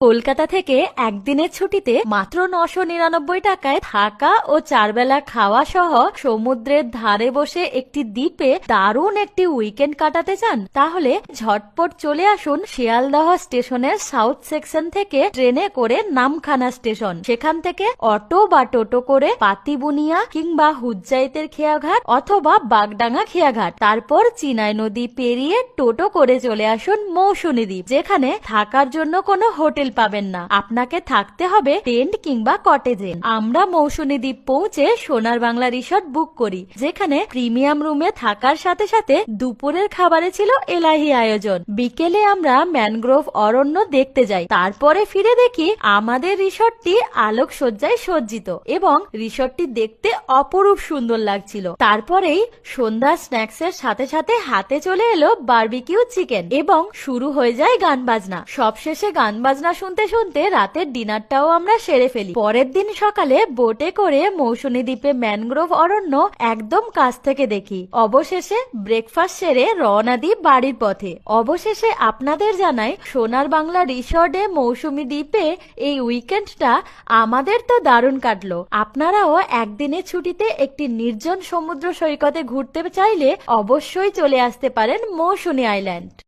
কলকাতা থেকে একদিনের ছুটিতে মাত্র 999 টাকায় থাকা ও 4 বেলা খাওয়া সহ সমুদ্রের ধারে বসে একটি দ্বীপে দারুণ একটি উইকেন্ড কাটাতে চান? তাহলে ঝটপট চলে আসুন শিয়ালদহ স্টেশনের সাউথ সেকশন থেকে ট্রেনে করে নামখানা স্টেশন। সেখান থেকে অটো বা টোটো করে পাতিবুনিয়া কিংবা হুজ্জাইতের খেয়াঘাট অথবা বাগডাঙ্গা খেয়াঘাট, তারপর চিনাই নদী পেরিয়ে টোটো করে চলে আসুন মৌসুমী দ্বীপ, যেখানে থাকার জন্য কোনো হোটেল পাবেন না, আপনাকে থাকতে হবে টেন্ট কিংবা কটেজে। আমরা মৌসুমী দ্বীপ পৌঁছে সোনার বাংলা রিসর্ট বুক করি, যেখানে প্রিমিয়াম রুমে থাকার সাথে সাথে দুপুরের খাবারে ছিল এলাহি আয়োজন। বিকেলে আমরা ম্যানগ্রোভ অরণ্য দেখতে যাই, তারপরে ফিরে দেখি আমাদের রিসর্টটি আলোকসজ্জায় সজ্জিত এবং রিসর্টটি দেখতে অপরূপ সুন্দর লাগছিল। তারপরেই সন্ধ্যা স্ন্যাক্স এর সাথে সাথে হাতে চলে এলো বারবিকিউ চিকেন এবং শুরু হয়ে যায় গান বাজনা। সবশেষে গান বাজনা শুনতে শুনতে রাতের ডিনারটাও আমরা সেরে ফেলি। পরের দিন সকালে বোটে করে মৌসুমী দ্বীপে ম্যানগ্রোভ অরণ্য একদম কাছ থেকে দেখি। অবশেষে ব্রেকফাস্ট সেরে রওনা দিই বাড়ির পথে। অবশেষে আপনাদের জানাই, সোনার বাংলা রিসর্টে মৌসুমী দ্বীপে এই উইকেন্ডটা আমাদের তো দারুণ কাটলো। আপনারাও একদিনের ছুটিতে একটি নির্জন সমুদ্র সৈকতে ঘুরতে চাইলে অবশ্যই চলে আসতে পারেন মৌসুমী আইল্যান্ড।